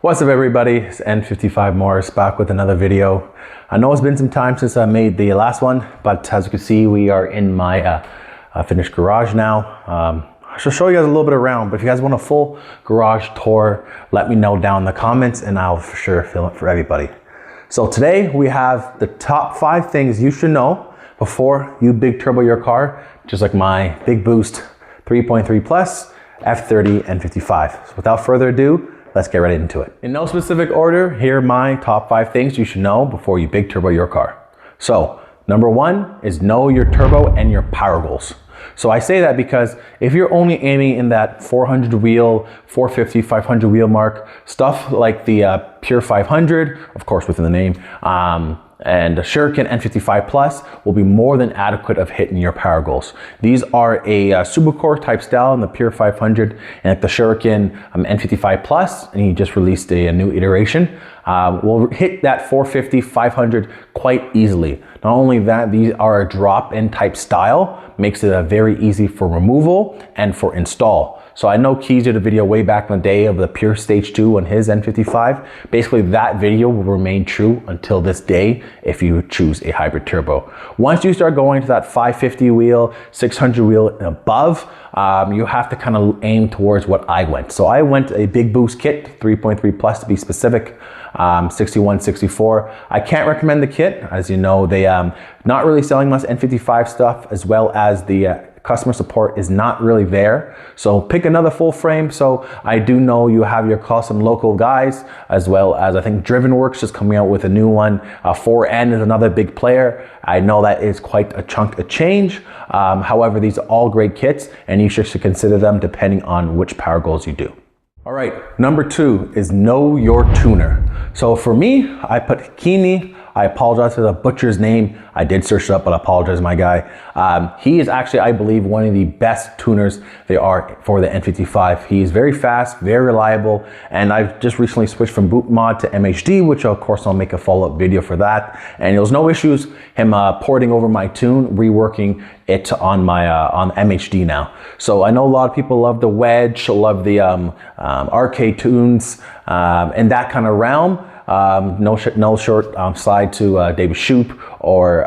What's up everybody, it's N55 Morris back with another video. I know it's been some time since I made the last one, but as you can see we are in my finished garage now. I shall show you guys a little bit around, but if you guys want a full garage tour, let me know down in the comments and I'll for sure film it for everybody. So today we have the top 5 things you should know before you big turbo your car, just like my big boost 3.3 plus F30 N55. So without further ado, let's get right into it. In no specific order, here are my top 5 things you should know before you big turbo your car. So number 1 is know your turbo and your power goals. So I say that because if you're only aiming in that 400 wheel, 450, 500 wheel mark, stuff like the Pure 500, of course within the name, and the Shuriken N55 Plus will be more than adequate of hitting your power goals. These are a Supercore type style in the Pure 500 and like the Shuriken N55 Plus, and he just released a new iteration. Will hit that 450, 500 quite easily. Not only that, these are a drop-in type style, makes it very easy for removal and for install. So I know Keys did a video way back in the day of the Pure Stage 2 on his N55. Basically that video will remain true until this day if you choose a hybrid turbo. Once you start going to that 550 wheel, 600 wheel and above, you have to kind of aim towards what I went. So I went a big boost kit, 3.3 plus to be specific, 61, 64. I can't recommend the kit. As you know, they not really selling much N55 stuff, as well as the customer support is not really there. So pick another full frame. So I do know you have your custom local guys, as well as I think DrivenWorks is coming out with a new one. 4N is another big player. I know that is quite a chunk of change. However, these are all great kits and you should consider them depending on which power goals you do. All right, number 2 is know your tuner. So for me, I put Kini. I apologize for the butcher's name. I did search it up, but I apologize, my guy. He is actually, I believe, one of the best tuners there are for the N55. He is very fast, very reliable, and I've just recently switched from boot mod to MHD, which of course I'll make a follow-up video for that. And there was no issues him porting over my tune, reworking it on my on MHD now. So I know a lot of people love the Wedge, love the arcade tunes, in that kind of realm. No short slide to David Shoop or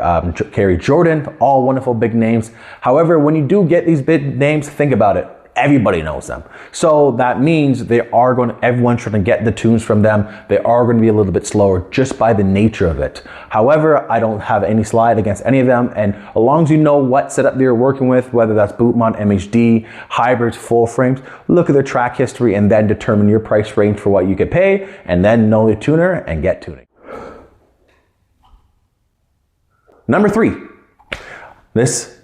Kerry Jordan, all wonderful big names. However, when you do get these big names, think about it. Everybody knows them. So that means everyone's trying to get the tunes from them. They are going to be a little bit slower just by the nature of it. However, I don't have any slide against any of them. And as long as you know what setup they're working with, whether that's boot mod, MHD, hybrids, full frames, look at their track history and then determine your price range for what you could pay, and then know the tuner and get tuning. Number 3, this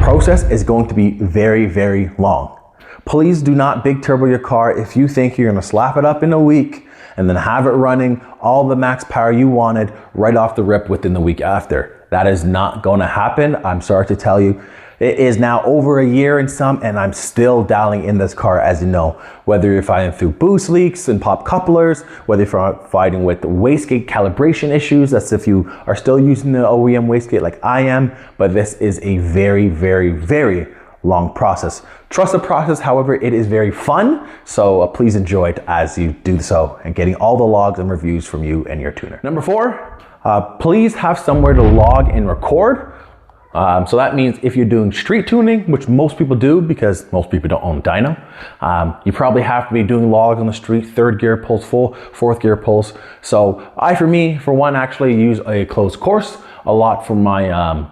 process is going to be very, very long. Please do not big turbo your car if you think you're gonna slap it up in a week and then have it running all the max power you wanted right off the rip within the week after. That is not gonna happen. I'm sorry to tell you. It is now over a year and some, and I'm still dialing in this car, as you know. Whether you're fighting through boost leaks and pop couplers, whether you're fighting with wastegate calibration issues, that's if you are still using the OEM wastegate like I am, but this is a very, very, very long process. Trust the process, however, it is very fun, so please enjoy it as you do so and getting all the logs and reviews from you and your tuner. Number 4, please have somewhere to log and record. So that means if you're doing street tuning, which most people do because most people don't own dyno, you probably have to be doing logs on the street, 3rd gear pulls full, 4th gear pulls. So for one, actually use a closed course a lot for my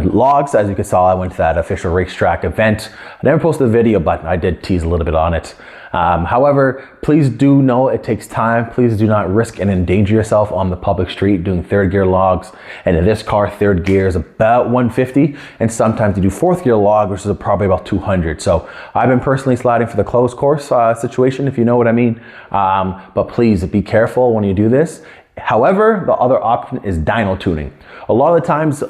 logs. As you can see, I went to that official racetrack event. I never posted a video, but I did tease a little bit on it. However, please do know it takes time. Please do not risk and endanger yourself on the public street doing 3rd gear logs. And in this car, 3rd gear is about 150, and sometimes you do 4th gear log, which is probably about 200. So I've been personally sliding for the closed course situation, if you know what I mean. But please be careful when you do this. However, the other option is dyno tuning. A lot of the times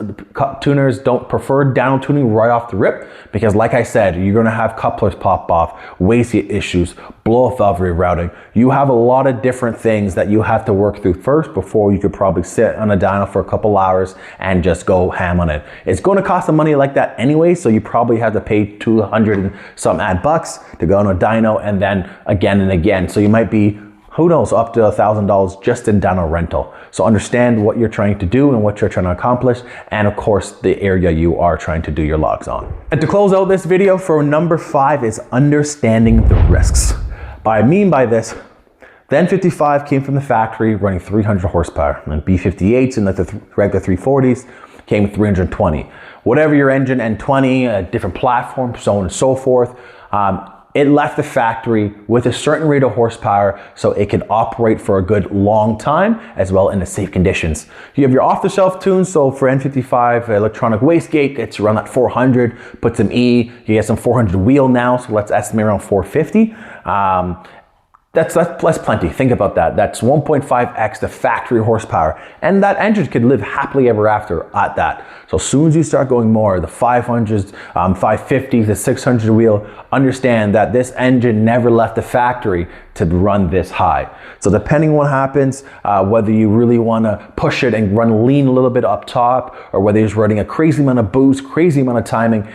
tuners don't prefer dyno tuning right off the rip because, like I said, you're going to have couplers pop off, wastegate issues, blow off valve rerouting. You have a lot of different things that you have to work through first before you could probably sit on a dyno for a couple hours and just go ham on it. It's going to cost some money like that anyway, so you probably have to pay 200 and some bucks to go on a dyno and then again and again. So you might be who knows, up to $1,000 just in dyno rental. So understand what you're trying to do and what you're trying to accomplish, and of course the area you are trying to do your logs on. And to close out this video, for number 5 is understanding the risks. What I mean by this, the N55 came from the factory running 300 horsepower, and B58s and like the regular 340s came with 320. Whatever your engine, N20, a different platform, so on and so forth, it left the factory with a certain rate of horsepower so it could operate for a good long time as well in the safe conditions. You have your off-the-shelf tunes, so for N55 electronic wastegate, it's around that 400, put some E, you get some 400 wheel now, so let's estimate around 450. That's plenty. Think about that. That's 1.5x the factory horsepower, and that engine could live happily ever after at that. So as soon as you start going more, the 500s, 550s, the 600 wheel, understand that this engine never left the factory to run this high. So depending on what happens, whether you really want to push it and run lean a little bit up top, or whether you're just running a crazy amount of boost, crazy amount of timing,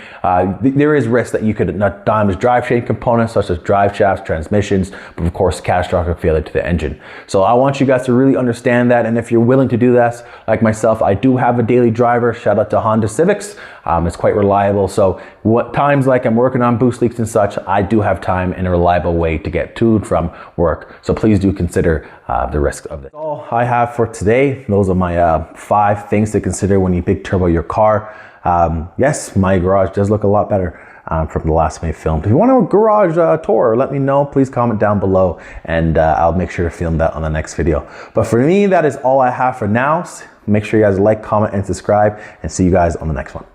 there is risk that you could not damage drivetrain components such as drive shafts, transmissions, but of course catastrophic failure to the engine. So I want you guys to really understand that, and if you're willing to do this, like myself, I do have a daily driver, shout out to Honda Civics. It's quite reliable, so what times like I'm working on boost leaks and such, I do have time and a reliable way to get to and from work. So please do consider the risk of this. That's all I have for today. Those are my 5 things to consider when you big turbo your car. Yes, my garage does look a lot better from the last time I filmed. If you want a garage tour, let me know. Please comment down below, and I'll make sure to film that on the next video. But for me, that is all I have for now. Make sure you guys like, comment, and subscribe, and see you guys on the next one.